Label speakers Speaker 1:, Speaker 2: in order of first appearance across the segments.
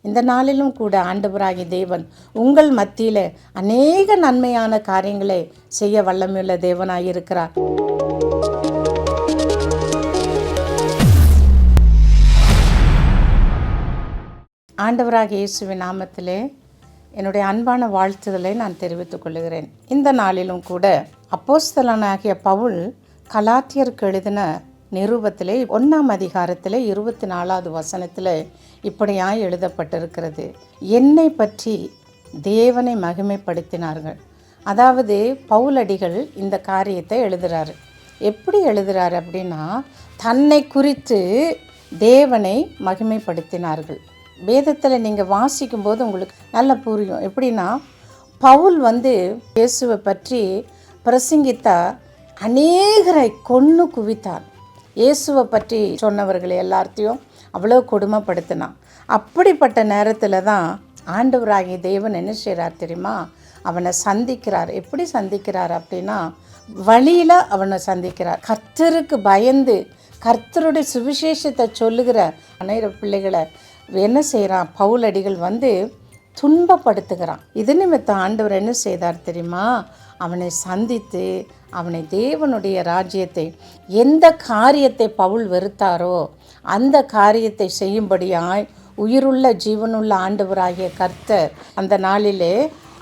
Speaker 1: இந்த நாளிலும் கூட ஆண்டவராகிய தேவன் உங்கள் மத்தியில் அநேக நன்மையான காரியங்களை செய்ய வல்லமையுள்ள தேவனாயிருக்கிறார். ஆண்டவராகிய இயேசுவின் நாமத்திலே என்னுடைய அன்பான வாழ்த்துதலை நான் தெரிவித்துக் கொள்கிறேன். இந்த நாளிலும் கூட அப்போஸ்தலனாகிய பவுல் கலாத்தியருக்கு எழுதின நிருபத்திலே 1ஆம் அதிகாரத்திலே 24வது வசனத்தில் இப்படியாய் எழுதப்பட்டிருக்கிறது. என்னை பற்றி தேவனை மகிமைப்படுத்தினார்கள். அதாவது பவுலடிகள் இந்த காரியத்தை எழுதுகிறாரு. எப்படி எழுதுகிறாரு அப்படின்னா, தன்னை குறித்து தேவனை மகிமைப்படுத்தினார்கள். வேதத்தில் நீங்கள் வாசிக்கும்போது உங்களுக்கு நல்லா புரியும். எப்படின்னா, பவுல் இயேசுவை பற்றி பிரசங்கித்தா அநேகரை கொன்று குவித்தார். இயேசுவை பற்றி சொன்னவர்களை எல்லாத்தையும் அவ்வளோ கொடுமைப்படுத்தினான். அப்படிப்பட்ட நேரத்தில் தான் ஆண்டவராகிய தேவன் என்ன செய்கிறார் தெரியுமா? அவனை சந்திக்கிறார். எப்படி சந்திக்கிறார் அப்படின்னா, வழியில் அவனை சந்திக்கிறார். கர்த்தருக்கு பயந்து கர்த்தருடைய சுவிசேஷத்தை சொல்லுகிற அநேக பிள்ளைகளை என்ன செய்கிறான்? பவுலடிகள் துன்பப்படுத்துகிறான். இது நிமித்தம் ஆண்டவர் என்ன செய்தார் தெரியுமா? அவனை சந்தித்து அவனை தேவனுடைய ராஜ்யத்தை, எந்த காரியத்தை பவுல் வெறுத்தாரோ அந்த காரியத்தை செய்யும்படியாய் உயிருள்ள ஜீவனுள்ள ஆண்டவராகிய கர்த்தர் அந்த நாளிலே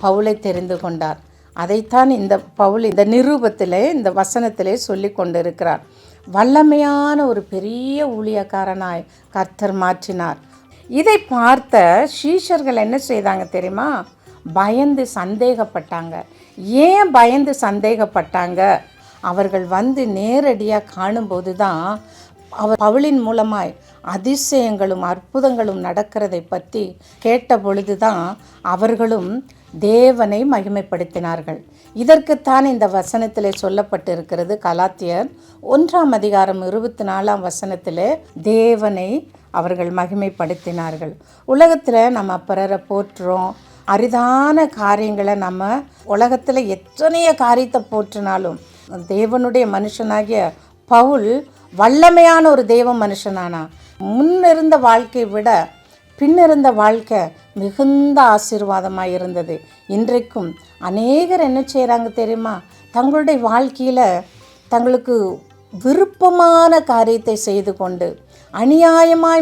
Speaker 1: பவுலை தெரிந்து கொண்டார். அதைத்தான் இந்த பவுல் இந்த நிருபத்திலே, இந்த வசனத்திலே சொல்லி கொண்டிருக்கிறார். வல்லமையான ஒரு பெரிய ஊழியக்காரனாய் கர்த்தர் மாற்றினார். இதை பார்த்த சீஷர்கள் என்ன செய்தாங்க தெரியுமா? பயந்து சந்தேகப்பட்டாங்க. ஏன் பயந்து சந்தேகப்பட்டாங்க? அவர்கள் நேரடியாக காணும்போது தான் பவுலின் மூலமாய் அதிசயங்களும் அற்புதங்களும் நடக்கிறதை பற்றி கேட்ட பொழுது தான் அவர்களும் தேவனை மகிமைப்படுத்தினார்கள். இதற்குத்தான் இந்த வசனத்தில் சொல்லப்பட்டிருக்கிறது. கலாத்தியர் 1ஆம் அதிகாரம் 24ஆம் வசனத்தில் தேவனை அவர்கள் மகிமைப்படுத்தினார்கள். உலகத்தில் நம்ம பிறரை போற்றுறோம். அரிதான காரியங்களை நம்ம உலகத்தில் எத்தனைய காரியத்தை போற்றினாலும், தேவனுடைய மனுஷனாகிய பவுல் வல்லமையான ஒரு தேவ மனுஷனானா. முன்னிருந்த வாழ்க்கையை விட பின்னிருந்த வாழ்க்கை மிகுந்த ஆசீர்வாதமாக இருந்தது. இன்றைக்கும் அநேகர் என்ன செய்கிறாங்க தெரியுமா? தங்களுடைய வாழ்க்கையில் தங்களுக்கு விருப்பமான காரியத்தை செய்து கொண்டு அநியாயமாய்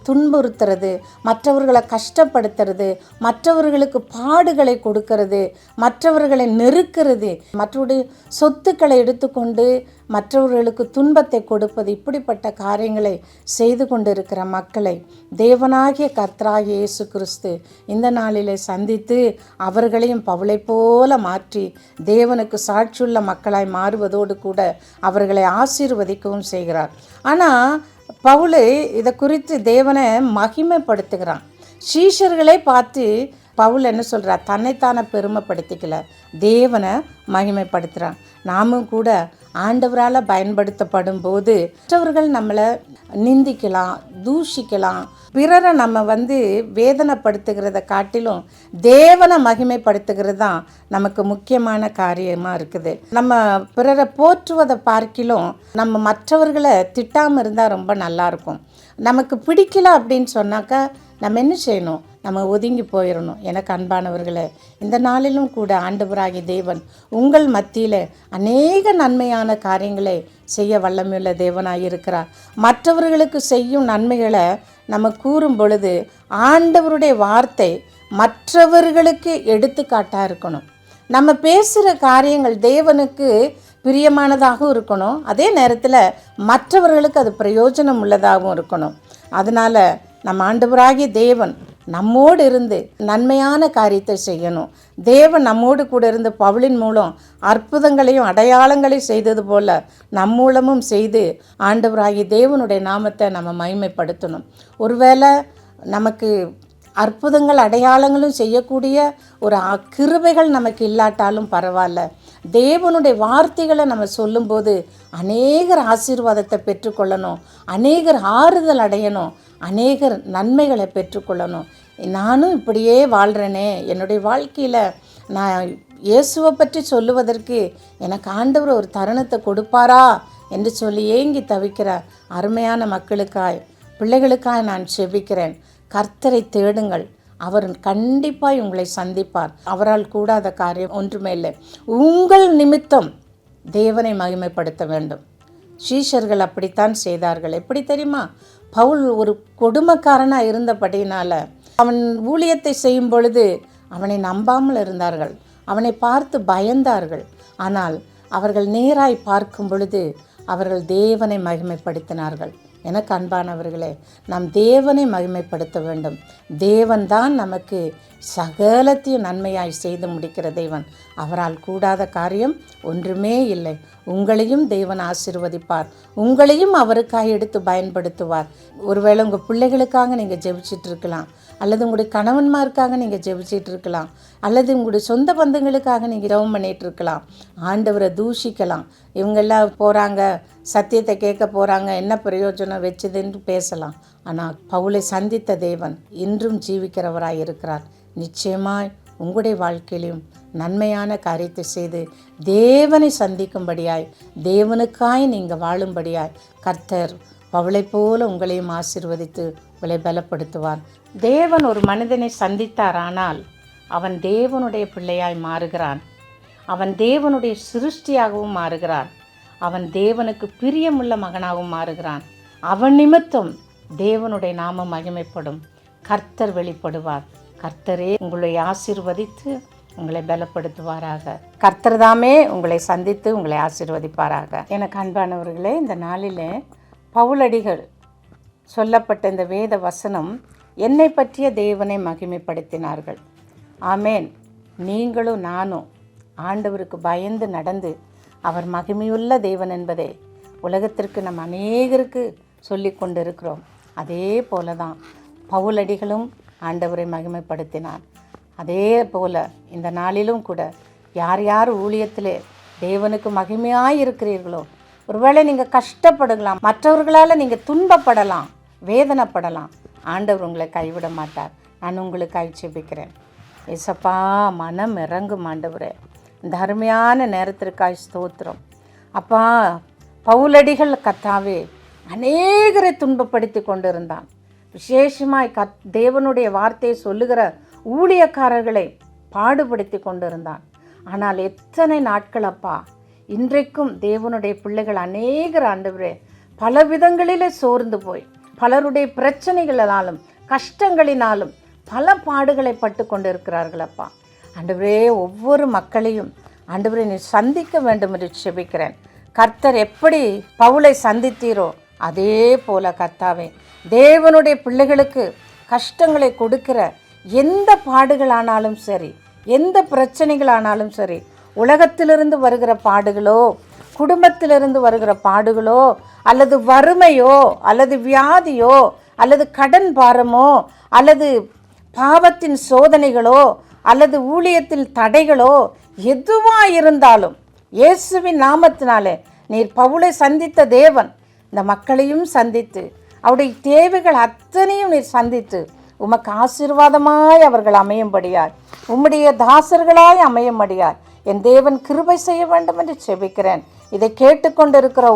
Speaker 1: துன்புறுத்துறது, மற்றவர்களை கஷ்டப்படுத்துறது, மற்றவர்களுக்கு பாடுகளை கொடுக்கறது, மற்றவர்களை நெருக்கிறது, மற்றவருடைய சொத்துக்களை எடுத்துக்கொண்டு மற்றவர்களுக்கு துன்பத்தை கொடுப்பது, இப்படிப்பட்ட காரியங்களை செய்து கொண்டிருக்கிற மக்களை தேவனாகிய கர்த்தராகிய இயேசு கிறிஸ்து இந்த நாளிலே சந்தித்து அவர்களையும் பவுலை போல மாற்றி தேவனுக்கு சாட்சியுள்ள மக்களாய் மாறுவதோடு கூட அவர்களை ஆசீர்வதிக்கவும் செய்கிறார். ஆனால் பவுல் இதை குறித்து தேவனை மகிமைப்படுத்துகிறான். சீஷர்களை பார்த்து பவுல் என்ன சொல்கிறார்? தன்னைத்தானே பெருமைப்படுத்திக்கல, தேவனை மகிமைப்படுத்துகிறான். நாமும் கூட ஆண்டவரால் பயன்படுத்தப்படும் போது மற்றவர்கள் நம்மளை நிந்திக்கலாம், தூஷிக்கலாம், பிறரை நம்ம வேதனைப்படுத்துகிறத காட்டிலும் தேவனை மகிமைப்படுத்துகிறது தான் நமக்கு முக்கியமான காரியமாக இருக்குது. நம்ம பிறரை போற்றுவதை பார்க்கிலும் நம்ம மற்றவர்களை திட்டாமல் இருந்தால் ரொம்ப நல்லாயிருக்கும். நமக்கு பிடிக்கல அப்படின்னு சொன்னாக்கா நம்ம என்ன செய்யணும்? நம்ம ஒதுங்கி போயிடணும். எனக்கு அன்பானவர்களே, இந்த நாளிலும் கூட ஆண்டவராகிய தேவன் உங்கள் மத்தியில் அநேக நன்மையான காரியங்களை செய்ய வல்லமையுள்ள தேவனாயிருக்கிறார். மற்றவர்களுக்கு செய்யும் நன்மைகளை நம்ம கூறும் பொழுது ஆண்டவருடைய வார்த்தை மற்றவர்களுக்கு எடுத்துக்காட்டாக இருக்கணும். நம்ம பேசுகிற காரியங்கள் தேவனுக்கு பிரியமானதாகவும் இருக்கணும், அதே நேரத்தில் மற்றவர்களுக்கு அது பிரயோஜனம் உள்ளதாகவும் இருக்கணும். அதனால் நம்ம ஆண்டவராகிய தேவன் நம்மோடு இருந்து நன்மையான காரியத்தை செய்யணும். தேவன் நம்மோடு கூட இருந்து பவுலின் மூலம் அற்புதங்களையும் அடையாளங்களையும் செய்தது போல நம் மூலமும் செய்து ஆண்டவராகிய தேவனுடைய நாமத்தை நம்ம மகிமைப்படுத்தணும். ஒருவேளை நமக்கு அற்புதங்கள் அடையாளங்களும் செய்யக்கூடிய ஒரு கிருபைகள் நமக்கு இல்லாட்டாலும் பரவாயில்ல, தேவனுடைய வார்த்தைகளை நம்ம சொல்லும்போது அநேகர் ஆசீர்வாதத்தை பெற்றுக்கொள்ளணும், அநேகர் ஆறுதல் அடையணும், அநேகர் நன்மைகளை பெற்றுக்கொள்ளணும். நானும் இப்படியே வாழ்கிறேனே, என்னுடைய வாழ்க்கையில் நான் இயேசுவை பற்றி சொல்லுவதற்கு எனக்கு ஆண்டவர் ஒரு தருணத்தை கொடுப்பாரா என்று சொல்லி ஏங்கி தவிக்கிற அருமையான மக்களுக்காய் பிள்ளைகளுக்காய் நான் செபிக்கிறேன். கர்த்தரை தேடுங்கள், அவர் கண்டிப்பாய் உங்களை சந்திப்பார். அவரால் கூடாத காரியம் ஒன்றுமே இல்லை. உங்கள் நிமித்தம் தேவனை மகிமைப்படுத்த வேண்டும். சீஷர்கள் அப்படித்தான் செய்தார்கள். எப்படி தெரியுமா? பவுல் ஒரு கொடுமைக்காரனாக இருந்தபடியினால அவன் ஊழியத்தை செய்யும் பொழுது அவனை நம்பாமல் இருந்தார்கள். அவனை பார்த்து பயந்தார்கள். ஆனால் அவர்கள் நேராய் பார்க்கும் பொழுது அவர்கள் தேவனை மகிமைப்படுத்தினார்கள். எனக்கு அன்பானவர்களே, நாம் தேவனை மகிமைப்படுத்த வேண்டும். தேவன்தான் நமக்கு சகலத்தையும் நன்மையாய் செய்து முடிக்கிற தேவன். அவரால் கூடாத காரியம் ஒன்றுமே இல்லை. உங்களையும் தேவன் ஆசீர்வதிப்பார். உங்களையும் அவருக்காக எடுத்து பயன்படுத்துவார். ஒருவேளை உங்கள் பிள்ளைகளுக்காக நீங்கள் ஜெபிச்சிட்டு இருக்கலாம், அல்லது உங்களுடைய கணவன்மாருக்காக நீங்கள் ஜெபிச்சிட்டு இருக்கலாம், அல்லது உங்களுடைய சொந்த பந்தங்களுக்காக நீங்கள் ஜெபம் பண்ணிகிட்டு இருக்கலாம். ஆண்டவரை தூஷிக்கலாம். இவங்கெல்லாம் போகிறாங்க, சத்தியத்தை கேட்க போகிறாங்க, என்ன பிரயோஜனம் வச்சதுன்னு பேசலாம். ஆனால் பவுலை சந்தித்த தேவன் இன்றும் ஜீவிக்கிறவராய் இருக்கிறார். நிச்சயமாய் உங்களுடைய வாழ்க்கையிலும் நன்மையான காரியத்தை செய்து தேவனை சந்திக்கும்படியாய், தேவனுக்காய் நீங்கள் வாழும்படியாய் கர்த்தர் பவுலை போல உங்களையும் ஆசீர்வதித்து உங்களை பலப்படுத்துவார். தேவன் ஒரு மனிதனை சந்தித்தாரானால் அவன் தேவனுடைய பிள்ளையாய் மாறுகிறான். அவன் தேவனுடைய சிருஷ்டியாகவும் மாறுகிறான். அவன் தேவனுக்கு பிரியமுள்ள மகனாகவும் மாறுகிறான். அவன் நிமித்தம் தேவனுடைய நாமம் மகிமைப்படும். கர்த்தர் வெளிப்படுவார். கர்த்தரே உங்களை ஆசீர்வதித்து உங்களை பலப்படுத்துவாராக. கர்த்தர் தாமே உங்களை சந்தித்து உங்களை ஆசீர்வதிப்பாராக. எனக்கு அன்பானவர்களே, இந்த நாளிலே பவுலடிகள் சொல்லப்பட்ட இந்த வேத வசனம் என்னை பற்றிய தேவனை மகிமைப்படுத்தினார்கள். ஆமேன். நீங்களும் நானும் ஆண்டவருக்கு பயந்து நடந்து அவர் மகிமையுள்ள தேவன் என்பதை உலகத்திற்கு நம் அநேகருக்கு சொல்லி கொண்டு இருக்கிறோம். அதே போல தான் பவுலடிகளும் ஆண்டவரை மகிமைப்படுத்தினார். அதே போல் இந்த நாளிலும் கூட யார் யார் ஊழியத்திலே தேவனுக்கு மகிமையாக இருக்கிறீர்களோ, ஒருவேளை நீங்கள் கஷ்டப்படலாம், மற்றவர்களால் நீங்கள் துன்பப்படலாம், வேதனைப்படலாம், ஆண்டவர் உங்களை கைவிட மாட்டார். நான் உங்களுக்காக ஜெபிக்கிறேன். ஏசப்பா, மனம் இறங்கும் ஆண்டவரே. இந்த அருமையான நேரத்திற்காய் ஸ்தோத்திரம் அப்பா. பவுலடிகள் கர்த்தாவே அநேகரை துன்பப்படுத்தி கொண்டிருந்தான். விசேஷமாய் தேவனுடைய வார்த்தையை சொல்லுகிற ஊழியக்காரர்களை பாடுபடுத்தி கொண்டிருந்தான். ஆனால் எத்தனை நாட்கள் அப்பா, இன்றைக்கும் தேவனுடைய பிள்ளைகள் அநேகர் ஆண்டவரே பல விதங்களிலே சோர்ந்து போய் பலருடைய பிரச்சனைகளினாலும் கஷ்டங்களினாலும் பல பாடுகளை பட்டு கொண்டிருக்கிறார்கள் அப்பா. ஆண்டவரே, ஒவ்வொரு மக்களையும் ஆண்டவரே நீ சந்திக்க வேண்டும் என்று செபிக்கிறேன். கர்த்தர் எப்படி பவுலை சந்தித்தீரோ அதே போல கர்த்தாவே தேவனுடைய பிள்ளைகளுக்கு கஷ்டங்களை கொடுக்கிற எந்த பாடுகளானாலும் சரி, எந்த பிரச்சனைகளானாலும் சரி, உலகத்திலிருந்து வருகிற பாடுகளோ, குடும்பத்திலிருந்து வருகிற பாடுகளோ, அல்லது வறுமையோ, அல்லது வியாதியோ, அல்லது கடன் பாரமோ, அல்லது பாவத்தின் சோதனைகளோ, அல்லது ஊழியத்தில் தடைகளோ, எதுவாக இருந்தாலும் இயேசுவின் நாமத்தினாலே நீர் பவுலை சந்தித்த தேவன் இந்த மக்களையும் சந்தித்து அவருடைய தேவைகள் அத்தனையும் நீர் சந்தித்து உமக்கு ஆசீர்வாதமாய் அவர்கள் அமையும்படியாய், உம்முடைய தாசர்களாய் அமையும்படியாய் என் தேவன் கிருபை செய்ய வேண்டும் என்று செபிக்கிறேன். இதை கேட்டுக்கொண்டிருக்கிற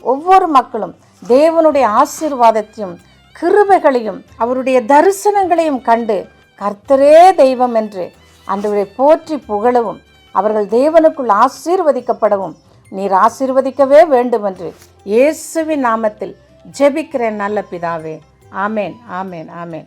Speaker 1: ஒவ்வொரு மக்களும் தேவனுடைய ஆசீர்வாதத்தையும் கிருபைகளையும் அவருடைய தரிசனங்களையும் கண்டு கர்த்தரே தெய்வம் என்று ஆண்டவரை போற்றி புகழவும், அவர்கள் தேவனுக்குள் ஆசீர்வதிக்கப்படவும் நீர் ஆசீர்வதிக்கவே வேண்டும் என்று இயேசுவின் நாமத்தில் ஜெபிக்கிறேன் நல்ல பிதாவே. ஆமேன், ஆமேன், ஆமேன்.